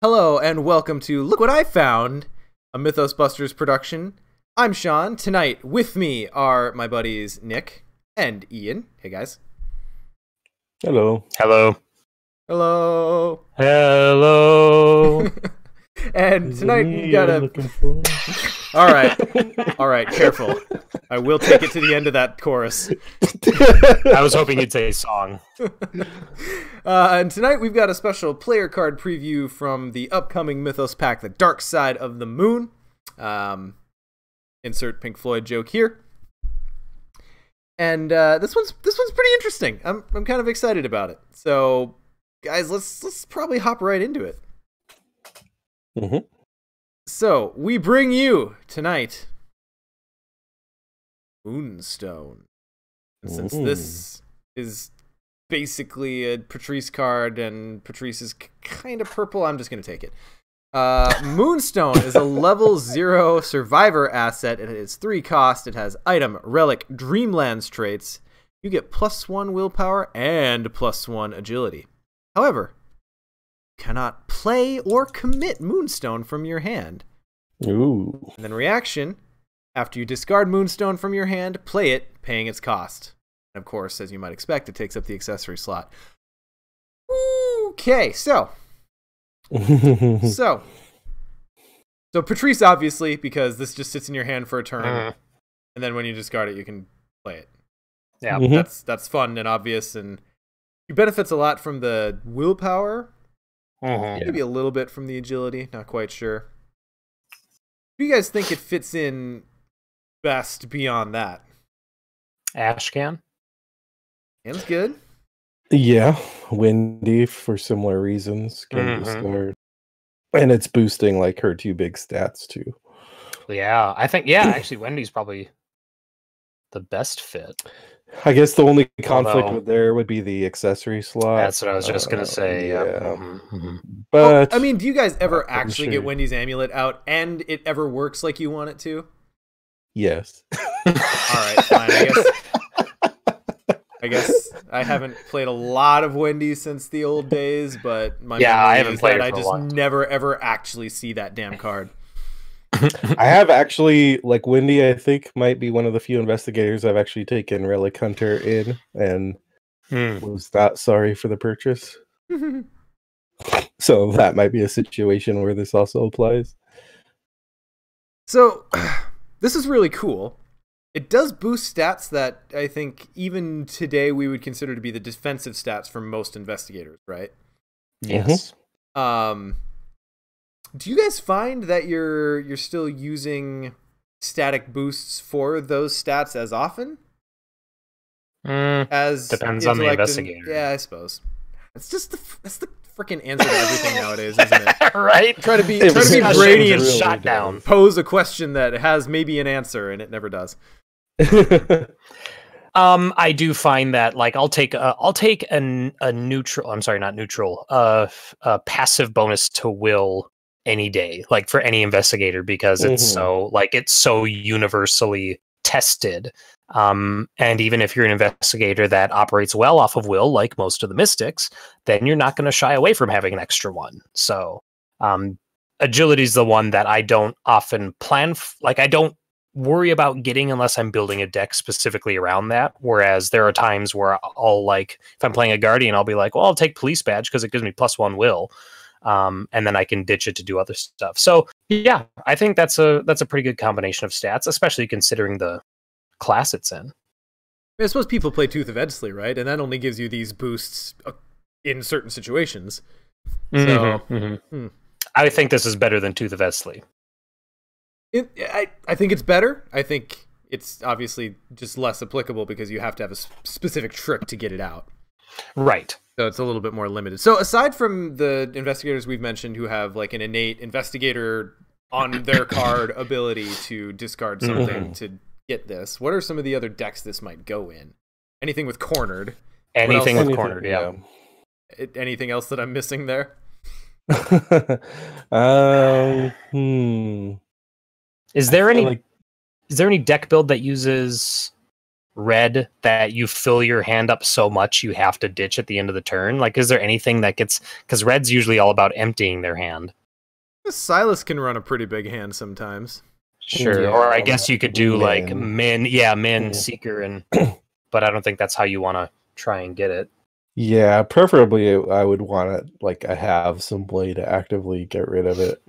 Hello and welcome to Look What I Found, a Mythos Busters production. I'm Sean. Tonight with me are my buddies Nick and Ian. Hey guys. Hello. Hello. Hello. Hello. And tonight we've got a... All right, careful. I will take it to the end of that chorus. I was hoping you'd say song. And tonight we've got a special player card preview from the upcoming Mythos pack, The Dark Side of the Moon. Insert Pink Floyd joke here. And this one's pretty interesting. I'm kind of excited about it. So, guys, let's probably hop right into it. Mm-hmm. So we bring you tonight Moonstone. And since this is basically a Patrice card and Patrice is kind of purple, I'm just going to take it. Moonstone is a level 0 survivor asset. It is 3 cost. It has item, relic, Dreamlands traits. You get +1 willpower and +1 agility. However, you cannot play or commit Moonstone from your hand. Ooh. And then reaction, after you discard Moonstone from your hand, play it, paying its cost. And of course, as you might expect, it takes up the accessory slot. Okay, so Patrice, obviously, because this just sits in your hand for a turn, and then when you discard it, you can play it. Yeah, that's fun and obvious, and he benefits a lot from the willpower. Maybe a little bit from the agility, not quite sure. Do you guys think it fits in best beyond that? Ashcan. Sounds good. Yeah, Windy for similar reasons. Can discard. And it's boosting like her 2 big stats too. Yeah, I think actually Wendy's probably the best fit. I guess the only conflict with there would be the accessory slot. That's what I was just gonna say. Yeah. But But I mean, do you guys ever actually get Wendy's amulet out and it ever works like you want it to? yes. All right, fine. I guess I haven't played a lot of Wendy's since the old days, but my memory I haven't is played that it for I a just while. never ever actually see that damn card. I have actually, like Windy, I think might be one of the few investigators I've actually taken Relic Hunter in and was not sorry for the purchase. So that might be a situation where this also applies. So this is really cool. It does boost stats that I think even today we would consider to be the defensive stats for most investigators, right? Yes. Do you guys find that you're still using static boosts for those stats as often? As Depends on the intellect investigator. Yeah, I suppose. It's just that's the freaking answer to everything nowadays, isn't it? Right? Try to be Discussion Brady and really shot down. pose a question that has maybe an answer and it never does. I do find that like I'll take a neutral. I'm sorry, not neutral. A passive bonus to will any day, like for any investigator, because it's so universally tested. And even if you're an investigator that operates well off of will, like most of the mystics, then you're not going to shy away from having an extra one. So, agility is the one that I don't often plan. Like I don't worry about getting unless I'm building a deck specifically around that. Whereas there are times where I'll like, if I'm playing a guardian, I'll be like, well, I'll take police badge because it gives me +1 will. And then I can ditch it to do other stuff. So yeah, I think that's a pretty good combination of stats, especially considering the class it's in. I suppose people play Tooth of Edsley, right? And that only gives you these boosts in certain situations. So, I think this is better than Tooth of Edsley. I think it's better. I think it's obviously just less applicable because you have to have a specific trick to get it out. Right. So it's a little bit more limited. So aside from the investigators we've mentioned who have like an innate investigator on their card ability to discard something to get this, what are some of the other decks this might go in? Anything with cornered? Anything with cornered, yeah. Anything else that I'm missing there? Is there any deck build that uses red that you fill your hand up so much you have to ditch at the end of the turn? Like, is there anything that gets... Because red's usually all about emptying their hand. Silas can run a pretty big hand sometimes. Sure, Yeah, or I guess you could do like Min. Min, Seeker, and... But I don't think that's how you want to try and get it. Yeah, preferably I would want it like I have some way to actively get rid of it.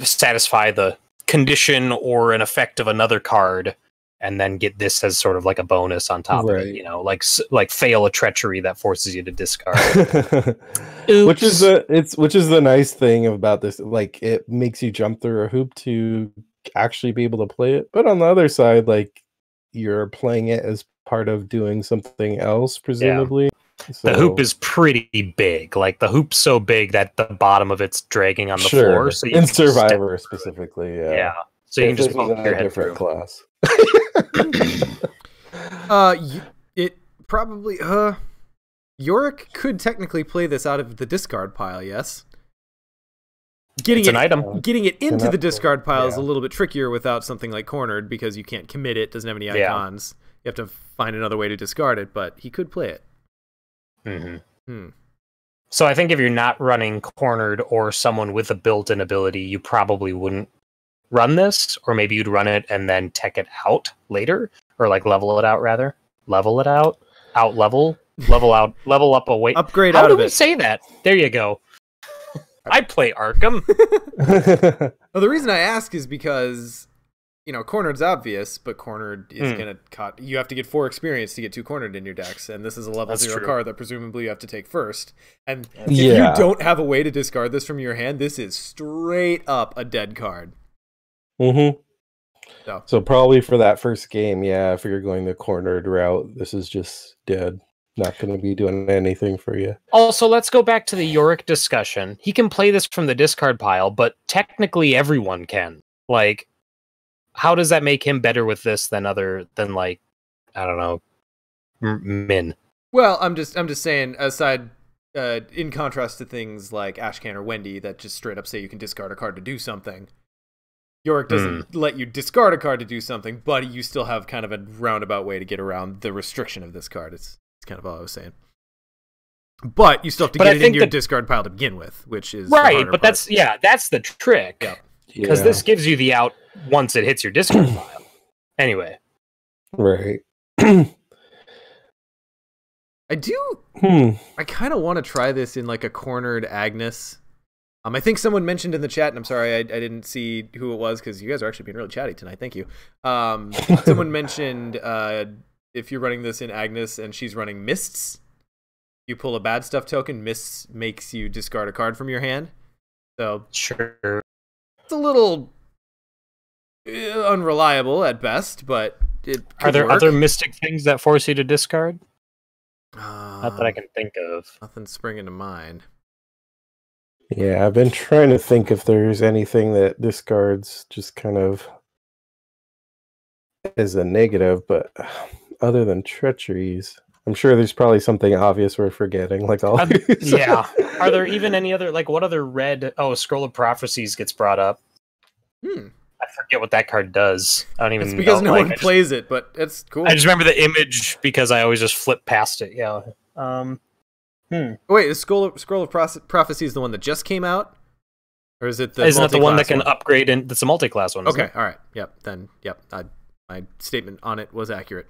Satisfy the condition or an effect of another card, and then get this as sort of like a bonus on top of it. You know, like fail a treachery that forces you to discard. Which is the nice thing about this. Like, it makes you jump through a hoop to actually be able to play it. But on the other side, like, you're playing it as part of doing something else, presumably. Yeah. So, the hoop is pretty big. Like, the hoop's so big that the bottom of it's dragging on the floor. So in Survivor specifically, yeah. So you can just poke your head through. Class. It probably Yorick could technically play this out of the discard pile. Yes. Getting it into the discard pile is a little bit trickier without something like Cornered, because you can't commit it, doesn't have any icons. You have to find another way to discard it, but he could play it. So I think if you're not running Cornered or someone with a built-in ability, you probably wouldn't run this, or maybe you'd run it and then tech it out later, or like level it out rather. Level it out, level up away. Upgrade How out do of we it. say that? There you go. I play Arkham. Well, the reason I ask is because, you know, Cornered's obvious, but Cornered is going to... You have to get 4 experience to get 2 Cornered in your decks, and this is a level 0 card that presumably you have to take first. And if you don't have a way to discard this from your hand, this is straight up a dead card. So probably for that first game, if you're going the Cornered route, this is just dead. Not going to be doing anything for you. Also, let's go back to the Yorick discussion. He can play this from the discard pile, but technically everyone can. Like, how does that make him better with this than like, I don't know, Min? Well, I'm just saying, aside, in contrast to things like Ashcan or Wendy that just straight up say you can discard a card to do something. Yorick doesn't let you discard a card to do something, but you still have kind of a roundabout way to get around the restriction of this card. It's kind of all I was saying. But you still have to get it into your discard pile to begin with, which is right. But that's the trick. Because this gives you the out once it hits your discard pile. Anyway, right. I kind of want to try this in like a Cornered Agnes. I think someone mentioned in the chat, and I'm sorry I didn't see who it was because you guys are actually being really chatty tonight. Thank you. Someone mentioned if you're running this in Agnes and she's running Mists, you pull a bad stuff token. Mists makes you discard a card from your hand. So sure, it's a little unreliable at best, but it are there work. Other mystic things that force you to discard? Not that I can think of. Nothing springing to mind. Yeah, I've been trying to think if there's anything that discards just kind of as a negative, but other than treacheries, I'm sure there's probably something obvious we're forgetting. Like all yeah. Are there even any other, like, what other red? Oh, Scroll of Prophecies gets brought up. I forget what that card does. I don't even know. It's because no one plays it, but it's cool. I just remember the image because I always just flip past it. Yeah. Wait, is Scroll of Prophecy is the one that just came out, or is it the? Isn't that the one that can upgrade? And that's a multi-class one. Okay, all right, yep. Then, yep. My statement on it was accurate.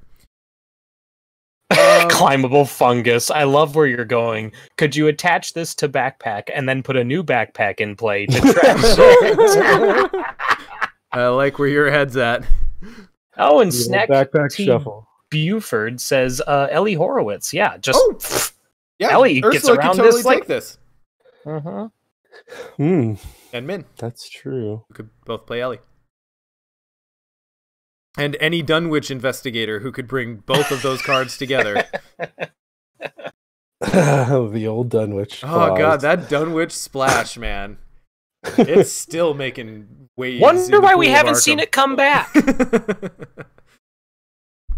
Climbable fungus. I love where you're going. Could you attach this to backpack and then put a new backpack in play to trap? I like where your head's at. Oh, and Snack backpack shuffle. Buford says Ellie Horowitz. Yeah, just yeah. Ellie Ursula gets around could totally this like take this. And Min. That's true. We could both play Ellie. And any Dunwich investigator who could bring both of those cards together. The old Dunwich. Oh god, that Dunwich splash, man. It's still making waves. Wonder why we haven't seen it come back.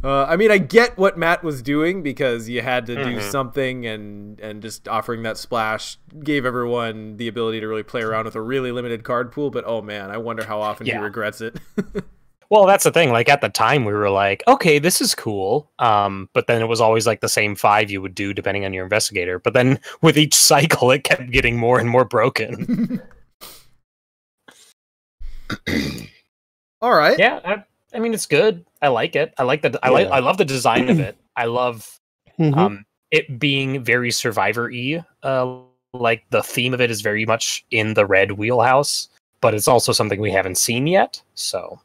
I mean, I get what Matt was doing because you had to do something, and just offering that splash gave everyone the ability to really play around with a really limited card pool. But oh man, I wonder how often he regrets it. Well, that's the thing. Like at the time, we were like, okay, this is cool. But then it was always like the same 5 you would do depending on your investigator. But then with each cycle, it kept getting more and more broken. All right. Yeah, I mean, it's good. I like it. I like I love the design of it. I love it being very Survivor-y. Like the theme of it is very much in the red wheelhouse, but it's also something we haven't seen yet. So,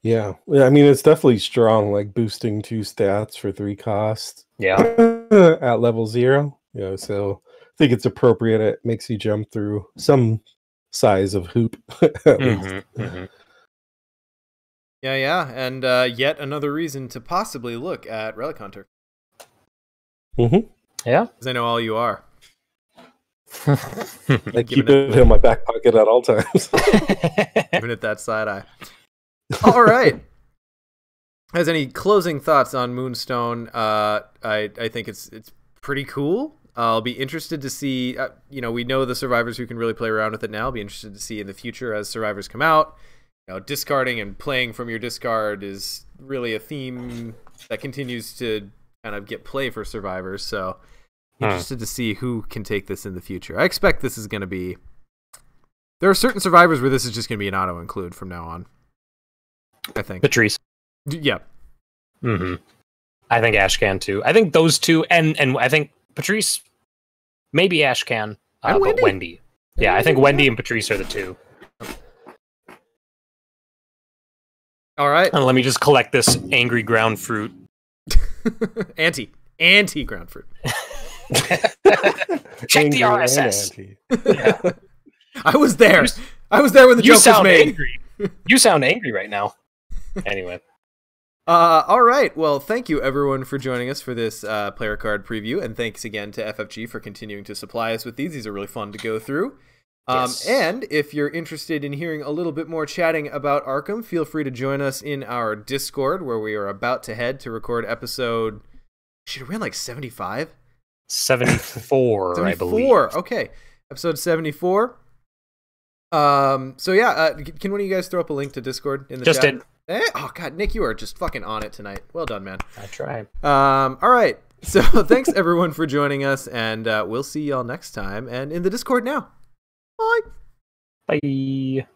yeah, I mean, it's definitely strong. Like boosting 2 stats for 3 cost. Yeah, at level 0. So I think it's appropriate. It makes you jump through some size of hoop. At least. Yeah, and yet another reason to possibly look at Relic Hunter. Yeah, because I know all you are. I keep it in my back pocket at all times. Giving it that side eye. All right. Has any closing thoughts on Moonstone? I think it's pretty cool. I'll be interested to see. We know the survivors who can really play around with it now. I'll be interested to see in the future as survivors come out. Discarding and playing from your discard is really a theme that continues to kind of get play for survivors. So interested to see who can take this in the future. I expect this is going to be... There are certain survivors where this is just going to be an auto-include from now on. I think. Patrice. Yeah. I think Ash can too. I think those two, and I think Patrice, maybe Ash can, but Wendy. Yeah, I think Wendy and Patrice are the two. All right. And let me just collect this angry ground fruit. Anti ground fruit. Check the RSS. Yeah. I was there. I was there when the joke was made. Angry. You sound angry right now. Anyway. All right. Well, thank you everyone for joining us for this player card preview, and thanks again to FFG for continuing to supply us with these. These are really fun to go through. Yes. And if you're interested in hearing a little bit more chatting about Arkham, feel free to join us in our Discord, where we are about to head to record episode... Should we like 75? 74, I believe. 74. Okay. Episode 74. So yeah, can one of you guys throw up a link to Discord in the chat? Just did. Oh god, Nick, you are just fucking on it tonight. Well done, man. I try. All right. So thanks everyone for joining us, and we'll see y'all next time. And in the Discord now. Bye. Bye.